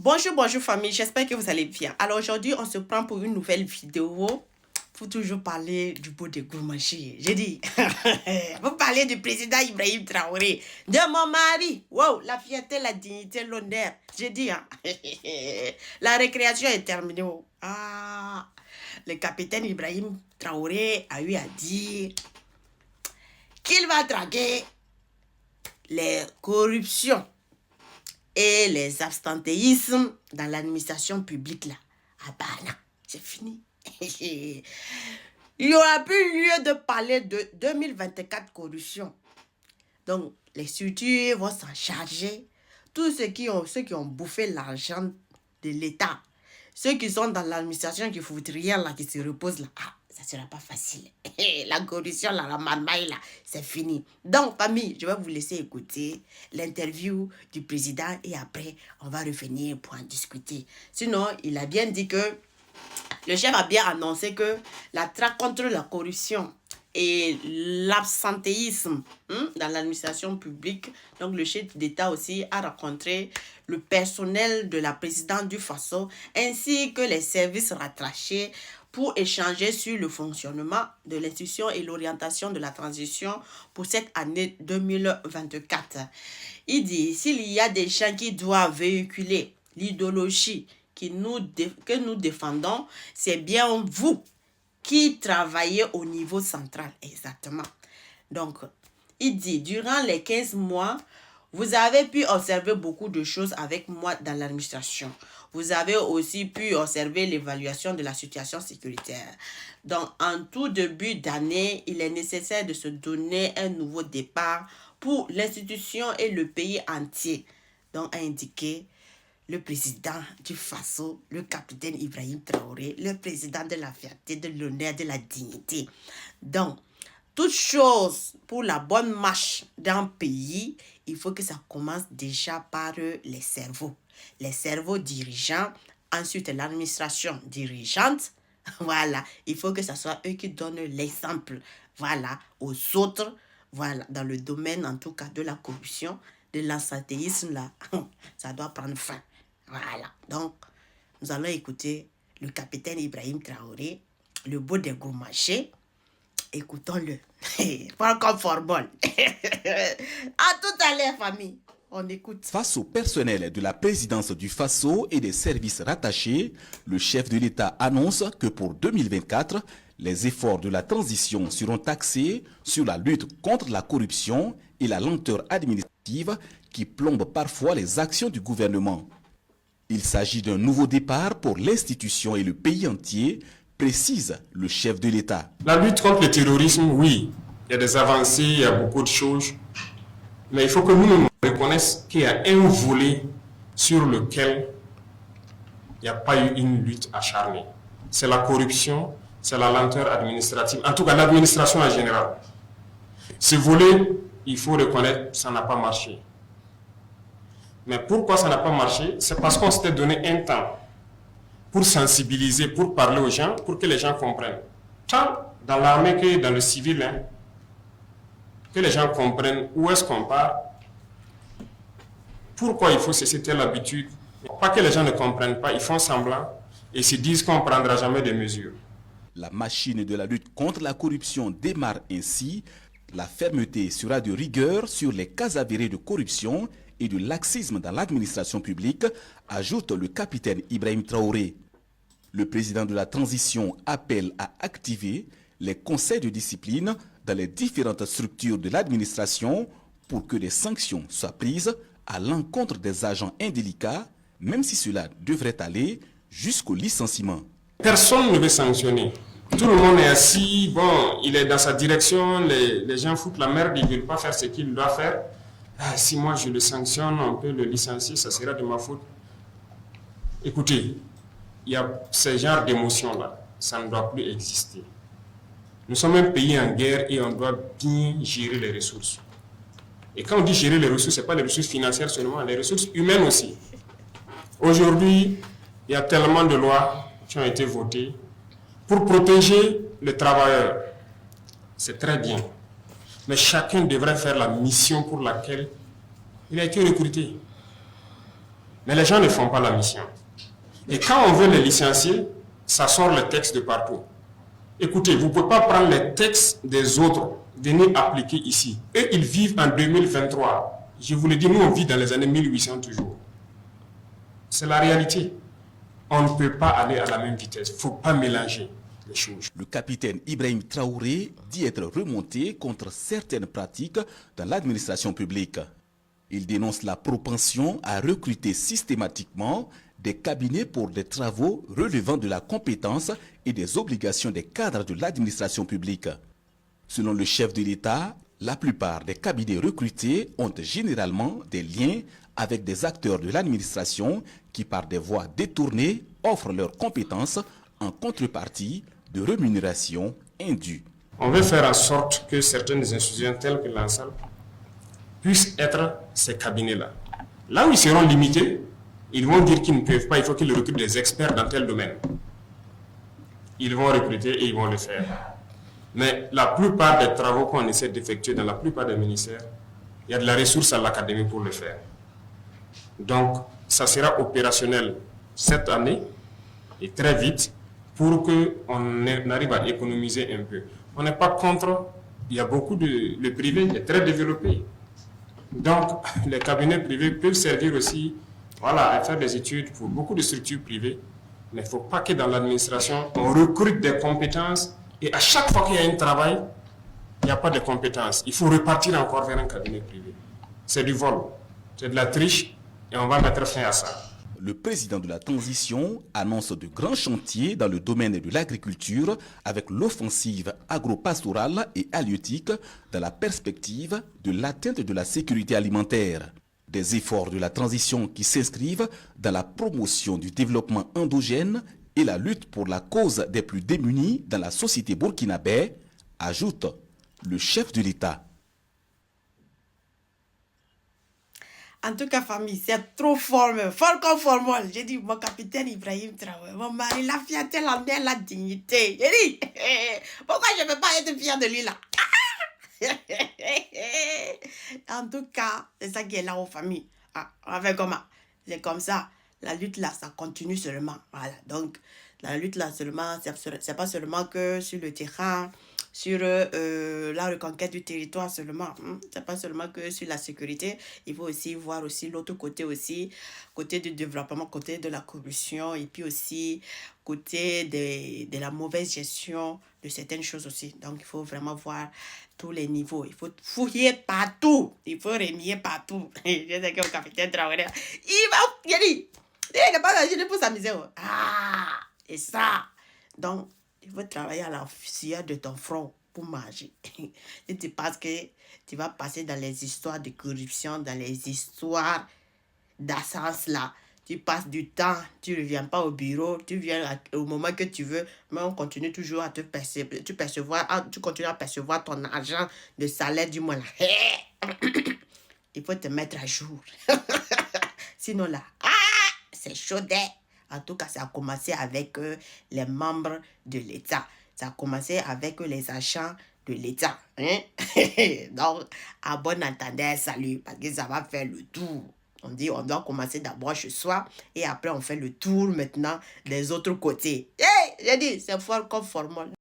Bonjour famille, j'espère que vous allez bien. Alors aujourd'hui, on se prend pour une nouvelle vidéo pour toujours parler du beau de Gourmachi. J'ai dit, vous parlez du président Ibrahim Traoré, de mon mari. Wow, la fierté, la dignité, l'honneur. J'ai dit, hein, la récréation est terminée. Oh. Ah, le capitaine Ibrahim Traoré a eu à dire qu'il va traquer les corruptions et les abstentéismes dans l'administration publique là. Ah bah non, c'est fini. Il n'y aura plus lieu de parler de 2024 corruption. Donc, les structures vont s'en charger. Tous ceux qui ont bouffé l'argent de l'État, ceux qui sont dans l'administration qui foutent rien là, qui se reposent là, ah, ça ne sera pas facile. La corruption, là, la marmaille là, c'est fini. Donc, famille, je vais vous laisser écouter l'interview du président et après, on va revenir pour en discuter. Sinon, il a bien dit que le chef a bien annoncé que la traque contre la corruption et l'absentéisme dans l'administration publique, donc le chef d'État aussi a rencontré le personnel de la présidente du Faso ainsi que les services rattachés pour échanger sur le fonctionnement de l'institution et l'orientation de la transition pour cette année 2024. Il dit, s'il y a des gens qui doivent véhiculer l'idéologie que nous défendons, c'est bien vous qui travaillez au niveau central. Exactement. Donc, il dit, durant les 15 mois, vous avez pu observer beaucoup de choses avec moi dans l'administration. Vous avez aussi pu observer l'évaluation de la situation sécuritaire. Donc, en tout début d'année, il est nécessaire de se donner un nouveau départ pour l'institution et le pays entier. Donc, a indiqué le président du Faso, le capitaine Ibrahim Traoré, le président de la fierté, de l'honneur, de la dignité. Donc, toute chose pour la bonne marche d'un pays, il faut que ça commence déjà par les cerveaux. Les cerveaux dirigeants, ensuite l'administration dirigeante. Voilà, il faut que ce soit eux qui donnent l'exemple, voilà, aux autres, voilà, dans le domaine en tout cas de la corruption, de l'absentéisme là, ça doit prendre fin. Voilà, donc nous allons écouter le capitaine Ibrahim Traoré, le beau des gros marchés. Écoutons-le. Pas comme Forbol. À tout à l'heure, famille. On écoute. Face au personnel de la présidence du Faso et des services rattachés, le chef de l'État annonce que pour 2024, les efforts de la transition seront axés sur la lutte contre la corruption et la lenteur administrative qui plombe parfois les actions du gouvernement. Il s'agit d'un nouveau départ pour l'institution et le pays entier, précise le chef de l'État. La lutte contre le terrorisme, oui, il y a des avancées, il y a beaucoup de choses, mais il faut que nous reconnaissions qu'il y a un volet sur lequel il n'y a pas eu une lutte acharnée. C'est la corruption, c'est la lenteur administrative, en tout cas l'administration en général. Ce volet, il faut reconnaître, ça n'a pas marché. Mais pourquoi ça n'a pas marché? C'est parce qu'on s'était donné un temps pour sensibiliser, pour parler aux gens, pour que les gens comprennent. Tant dans l'armée que dans le civil, hein, que les gens comprennent où est-ce qu'on part, pourquoi il faut cesser telle habitude. Pas que les gens ne comprennent pas, ils font semblant et se disent qu'on ne prendra jamais de mesures. La machine de la lutte contre la corruption démarre ainsi. La fermeté sera de rigueur sur les cas avérés de corruption et de laxisme dans l'administration publique, ajoute le capitaine Ibrahim Traoré. Le président de la transition appelle à activer les conseils de discipline dans les différentes structures de l'administration pour que des sanctions soient prises à l'encontre des agents indélicats, même si cela devrait aller jusqu'au licenciement. Personne ne veut sanctionner. Tout le monde est assis, bon, il est dans sa direction, les gens foutent la merde, ils ne veulent pas faire ce qu'il doit faire. Ah, si moi je le sanctionne, on peut le licencier, ça sera de ma faute. Écoutez, il y a ce genre d'émotions-là, ça ne doit plus exister. Nous sommes un pays en guerre et on doit bien gérer les ressources. Et quand on dit gérer les ressources, ce n'est pas les ressources financières seulement, les ressources humaines aussi. Aujourd'hui, il y a tellement de lois qui ont été votées pour protéger les travailleurs. C'est très bien. Mais chacun devrait faire la mission pour laquelle il a été recruté. Mais les gens ne font pas la mission. Et quand on veut les licencier, ça sort le texte de partout. Écoutez, vous ne pouvez pas prendre les textes des autres, venir appliquer ici. Eux, ils vivent en 2023. Je vous le dis, nous, on vit dans les années 1800 toujours. C'est la réalité. On ne peut pas aller à la même vitesse. Il ne faut pas mélanger les choses. Le capitaine Ibrahim Traoré dit être remonté contre certaines pratiques dans l'administration publique. Il dénonce la propension à recruter systématiquement des cabinets pour des travaux relevant de la compétence et des obligations des cadres de l'administration publique. Selon le chef de l'État, la plupart des cabinets recrutés ont généralement des liens avec des acteurs de l'administration qui, par des voies détournées, offrent leurs compétences en contrepartie de rémunération indue. On veut faire en sorte que certaines institutions telles que l'ANSAL puissent être ces cabinets-là. Là où ils seront limités, ils vont dire qu'ils ne peuvent pas, il faut qu'ils recrutent des experts dans tel domaine. Ils vont recruter et ils vont le faire. Mais la plupart des travaux qu'on essaie d'effectuer dans la plupart des ministères, il y a de la ressource à l'académie pour le faire. Donc, ça sera opérationnel cette année et très vite pour qu'on arrive à économiser un peu. On n'est pas contre, il y a beaucoup de... Le privé est très développé. Donc, les cabinets privés peuvent servir aussi à faire des études pour beaucoup de structures privées. Mais il ne faut pas que dans l'administration, on recrute des compétences et à chaque fois qu'il y a un travail, il n'y a pas de compétences. Il faut repartir encore vers un cabinet privé. C'est du vol, c'est de la triche et on va mettre fin à ça. Le président de la transition annonce de grands chantiers dans le domaine de l'agriculture avec l'offensive agro-pastorale et halieutique dans la perspective de l'atteinte de la sécurité alimentaire. Des efforts de la transition qui s'inscrivent dans la promotion du développement endogène et la lutte pour la cause des plus démunis dans la société burkinabé, ajoute le chef de l'État. En tout cas, famille, c'est trop fort, fort comme formol. J'ai dit, mon capitaine Ibrahim Traoré, mon mari, la fierté, la mère, la dignité. J'ai dit, pourquoi je ne peux pas être fier de lui là? En tout cas, c'est ça qui est là aux familles. On fait comment? C'est comme ça. La lutte là, ça continue seulement. Voilà. Donc, la lutte là seulement, c'est pas seulement que sur le terrain, sur la reconquête du territoire seulement. C'est pas seulement que sur la sécurité. Il faut aussi voir aussi l'autre côté aussi, côté du développement, côté de la corruption et puis aussi côté de la mauvaise gestion de certaines choses aussi. Donc, il faut vraiment voir tous les niveaux. Il faut fouiller partout. Il faut remuer partout. Je sais que le capitaine Traoré, il dit, il n'a pas d'agir pour s'amuser. Et ça. Donc, il faut travailler à la sueur de ton front pour manger. Et tu penses que tu vas passer dans les histoires de corruption, dans les histoires d'essence là. Tu passes du temps, tu ne reviens pas au bureau, tu viens au moment que tu veux, mais on continue toujours à te percevoir, tu continues à percevoir ton argent de salaire du mois là. Il faut te mettre à jour. Sinon là, c'est chaud. En tout cas, ça a commencé avec les membres de l'État. Ça a commencé avec les agents de l'État. Donc, à bon entendeur, salut, parce que ça va faire le tour. On dit, on doit commencer d'abord chez soi et après, on fait le tour maintenant des autres côtés. J'ai dit, c'est fort comme formol.